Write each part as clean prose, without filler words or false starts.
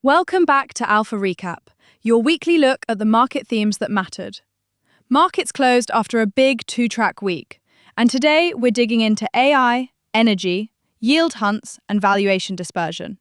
Welcome back to Alpha Recap, your weekly look at the market themes that mattered. Markets closed after a big two-track week, and today we're digging into AI, energy, yield hunts, and valuation dispersion.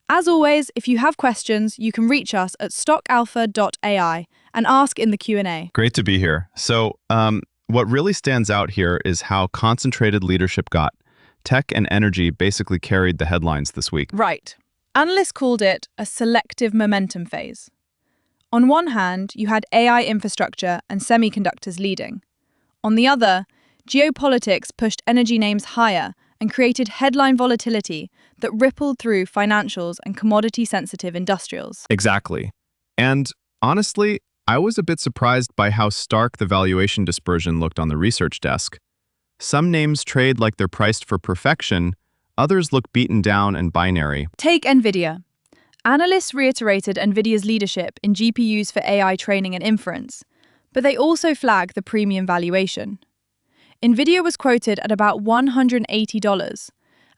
As always, if you have questions, you can reach us at stockalpha.ai and ask in the Q&A. Great to be here. What really stands out here is how concentrated leadership got. Tech and energy basically carried the headlines this week. Right. Analysts called it a selective momentum phase. On one hand, you had AI infrastructure and semiconductors leading. On the other, geopolitics pushed energy names higher and created headline volatility that rippled through financials and commodity-sensitive industrials. Exactly. And honestly, I was a bit surprised by how stark the valuation dispersion looked on the research desk. Some names trade like they're priced for perfection, others look beaten down and binary. Take NVIDIA. Analysts reiterated NVIDIA's leadership in GPUs for AI training and inference, but they also flag the premium valuation. NVIDIA was quoted at about $180,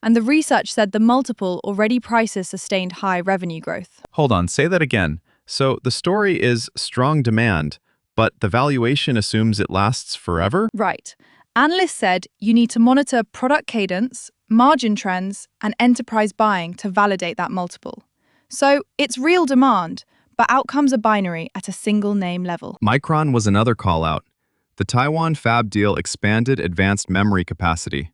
and the research said the multiple already prices sustained high revenue growth. Hold on, say that again. So the story is strong demand, but the valuation assumes it lasts forever? Right. Analysts said you need to monitor product cadence, margin trends, and enterprise buying to validate that multiple. So it's real demand, but outcomes are binary at a single name level. Micron was another call-out. The Taiwan fab deal expanded advanced memory capacity.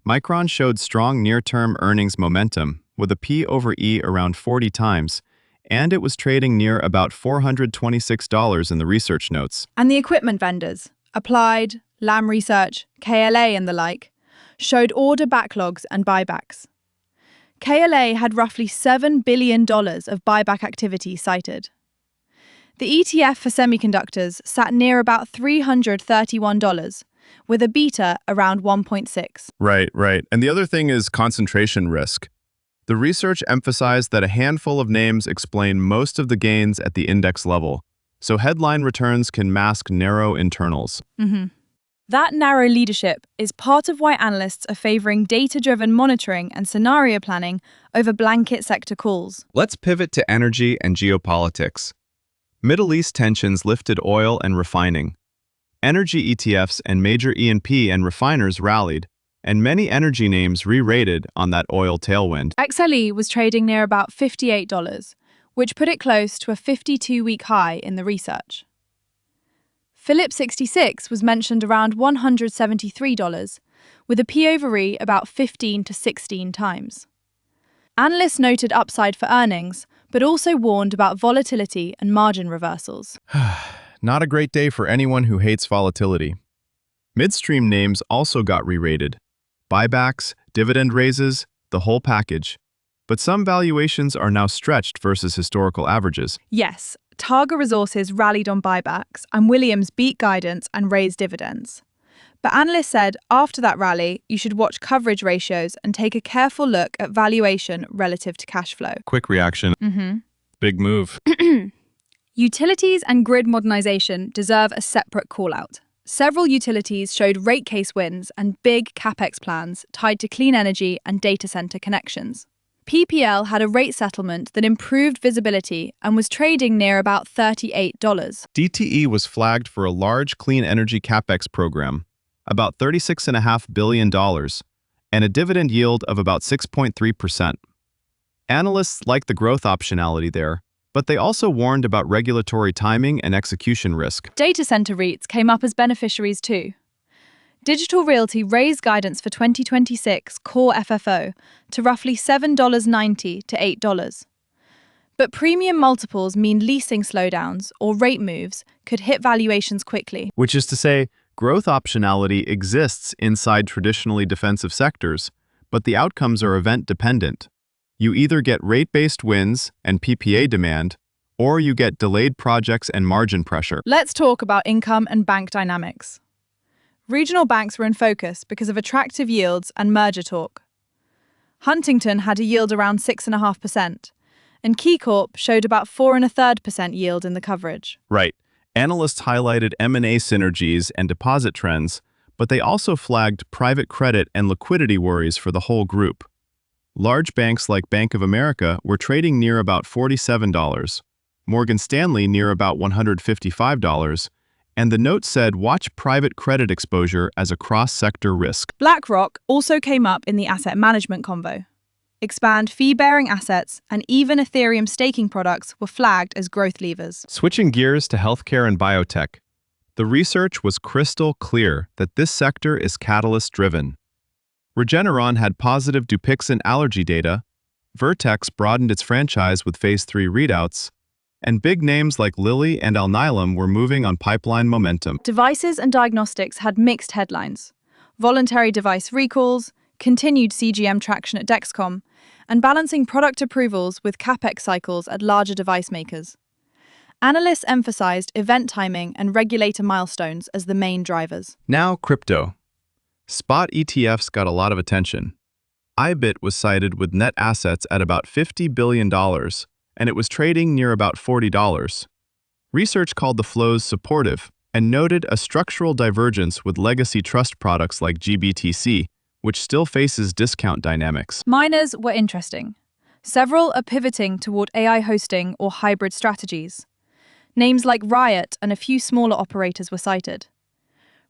Micron showed strong near-term earnings momentum, with a P/E around 40 times, and it was trading near about $426 in the research notes. And the equipment vendors, Applied, Lam Research, KLA and the like, showed order backlogs and buybacks. KLA had roughly $7 billion of buyback activity cited. The ETF for semiconductors sat near about $331, with a beta around 1.6. Right. And the other thing is concentration risk. The research emphasized that a handful of names explain most of the gains at the index level, so headline returns can mask narrow internals. That narrow leadership is part of why analysts are favoring data-driven monitoring and scenario planning over blanket sector calls. Let's pivot to energy and geopolitics. Middle East tensions lifted oil and refining. Energy ETFs and major E&P and refiners rallied, and many energy names re-rated on that oil tailwind. XLE was trading near about $58, which put it close to a 52-week high in the research. Phillips 66 was mentioned around $173, with a P/E about 15 to 16 times. Analysts noted upside for earnings, but also warned about volatility and margin reversals. Not a great day for anyone who hates volatility. Midstream names also got re-rated. Buybacks, dividend raises, the whole package. But some valuations are now stretched versus historical averages. Yes, Targa Resources rallied on buybacks, and Williams beat guidance and raised dividends. But analysts said after that rally, you should watch coverage ratios and take a careful look at valuation relative to cash flow. Quick reaction. Big move. Utilities and grid modernization deserve a separate call-out. Several utilities showed rate case wins and big capex plans tied to clean energy and data center connections. PPL had a rate settlement that improved visibility and was trading near about $38. DTE was flagged for a large clean energy capex program, about $36.5 billion, and a dividend yield of about 6.3%. Analysts liked the growth optionality there, but they also warned about regulatory timing and execution risk. Data center REITs came up as beneficiaries too. Digital Realty raised guidance for 2026 core FFO to roughly $7.90 to $8. But premium multiples mean leasing slowdowns or rate moves could hit valuations quickly. Which is to say, growth optionality exists inside traditionally defensive sectors, but the outcomes are event-dependent. You either get rate-based wins and PPA demand, or you get delayed projects and margin pressure. Let's talk about income and bank dynamics. Regional banks were in focus because of attractive yields and merger talk. Huntington had a yield around 6.5%, and KeyCorp showed about 4.33% yield in the coverage. Right. Analysts highlighted M&A synergies and deposit trends, but they also flagged private credit and liquidity worries for the whole group. Large banks like Bank of America were trading near about $47, Morgan Stanley near about $155, and the note said watch private credit exposure as a cross-sector risk. BlackRock also came up in the asset management convo. Expand fee-bearing assets and even Ethereum staking products were flagged as growth levers. Switching gears to healthcare and biotech, the research was crystal clear that this sector is catalyst-driven. Regeneron had positive Dupixent allergy data, Vertex broadened its franchise with Phase 3 readouts, and big names like Lilly and Alnylam were moving on pipeline momentum. Devices and diagnostics had mixed headlines. Voluntary device recalls, continued CGM traction at Dexcom, and balancing product approvals with CapEx cycles at larger device makers. Analysts emphasized event timing and regulator milestones as the main drivers. Now crypto. Spot ETFs got a lot of attention. IBIT was cited with net assets at about $50 billion, and it was trading near about $40. Research called the flows supportive and noted a structural divergence with legacy trust products like GBTC, which still faces discount dynamics. Miners were interesting. Several are pivoting toward AI hosting or hybrid strategies. Names like Riot and a few smaller operators were cited.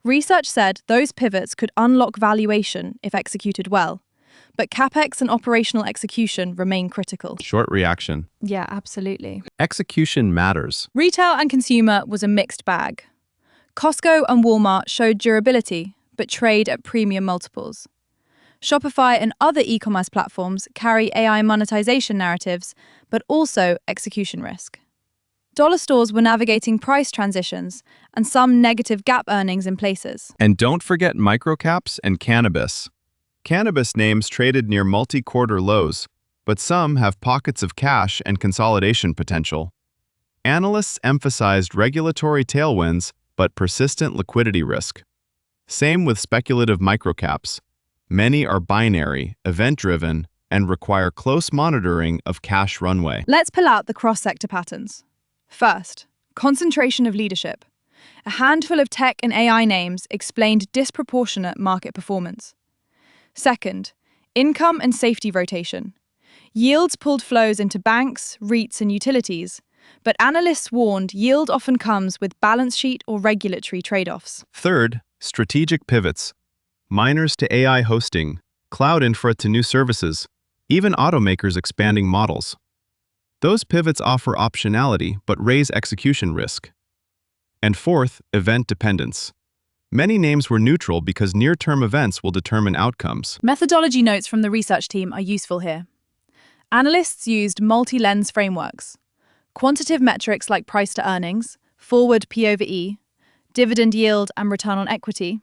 Research said those pivots could unlock valuation if executed well, but CapEx and operational execution remain critical. Short reaction. Yeah, absolutely. Execution matters. Retail and consumer was a mixed bag. Costco and Walmart showed durability, but trade at premium multiples. Shopify and other e-commerce platforms carry AI monetization narratives, but also execution risk. Dollar stores were navigating price transitions and some negative gap earnings in places. And don't forget microcaps and cannabis. Cannabis names traded near multi-quarter lows, but some have pockets of cash and consolidation potential. Analysts emphasized regulatory tailwinds, but persistent liquidity risk. Same with speculative microcaps. Many are binary, event-driven, and require close monitoring of cash runway. Let's pull out the cross-sector patterns. First, concentration of leadership. A handful of tech and AI names explained disproportionate market performance. Second, income and safety rotation. Yields pulled flows into banks, REITs, and utilities, but analysts warned yield often comes with balance sheet or regulatory trade-offs. Third, strategic pivots. Miners to AI hosting, cloud infra to new services, even automakers expanding models. Those pivots offer optionality but raise execution risk. And fourth, event dependence. Many names were neutral because near-term events will determine outcomes. Methodology notes from the research team are useful here. Analysts used multi-lens frameworks. Quantitative metrics like price to earnings, forward P/E, dividend yield and return on equity,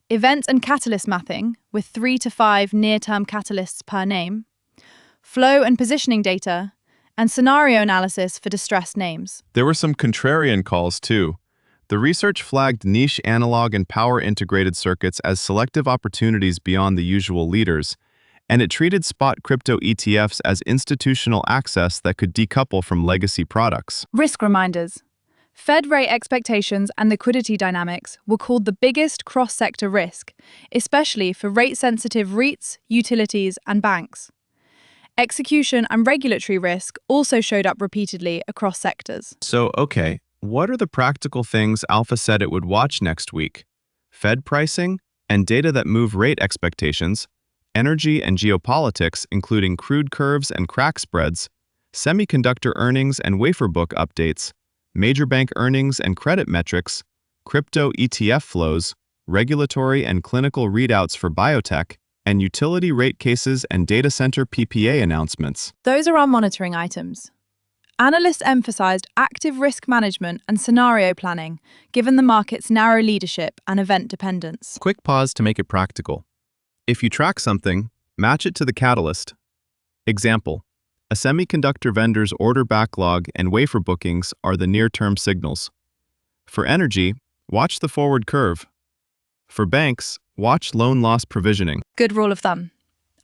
event and catalyst mapping with 3 to 5 near-term catalysts per name, flow and positioning data, and scenario analysis for distressed names. There were some contrarian calls too. The research flagged niche analog and power integrated circuits as selective opportunities beyond the usual leaders, and it treated spot crypto ETFs as institutional access that could decouple from legacy products. Risk reminders. Fed rate expectations and liquidity dynamics were called the biggest cross-sector risk, especially for rate-sensitive REITs, utilities, and banks. Execution and regulatory risk also showed up repeatedly across sectors. So, okay, what are the practical things Alpha said it would watch next week? Fed pricing and data that move rate expectations, energy and geopolitics including crude curves and crack spreads, semiconductor earnings and wafer book updates, major bank earnings and credit metrics, crypto ETF flows, regulatory and clinical readouts for biotech, and utility rate cases and data center PPA announcements. Those are our monitoring items. Analysts emphasized active risk management and scenario planning, given the market's narrow leadership and event dependence. Quick pause to make it practical. If you track something, match it to the catalyst. Example, a semiconductor vendor's order backlog and wafer bookings are the near-term signals. For energy, watch the forward curve. For banks, watch loan loss provisioning. Good rule of thumb.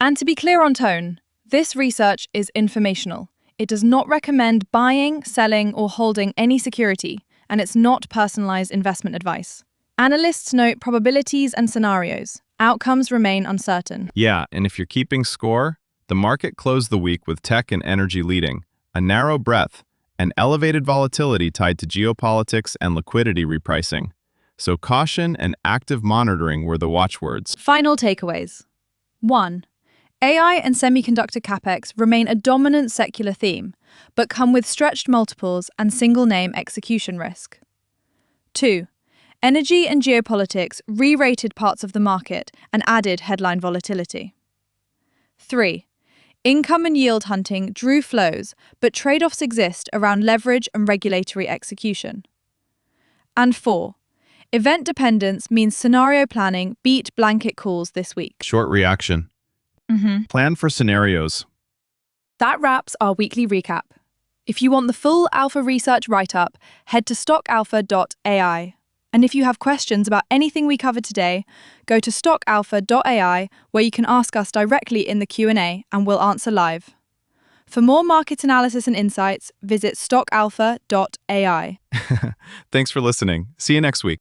And to be clear on tone, this research is informational. It does not recommend buying, selling, or holding any security, and it's not personalized investment advice. Analysts note probabilities and scenarios. Outcomes remain uncertain. Yeah, and if you're keeping score, The market closed the week with tech and energy leading, a narrow breadth, and elevated volatility tied to geopolitics and liquidity repricing. So caution and active monitoring were the watchwords. Final takeaways. 1. AI and semiconductor capex remain a dominant secular theme, but come with stretched multiples and single-name execution risk. 2. Energy and geopolitics re-rated parts of the market and added headline volatility. 3. Income and yield hunting drew flows, but trade-offs exist around leverage and regulatory execution. And 4. Event dependence means scenario planning beat blanket calls this week. Short reaction. Plan for scenarios. That wraps our weekly recap. If you want the full Alpha Research write-up, head to stockalpha.ai. And if you have questions about anything we covered today, go to stockalpha.ai, where you can ask us directly in the Q&A and we'll answer live. For more market analysis and insights, visit stockalpha.ai. Thanks for listening. See you next week.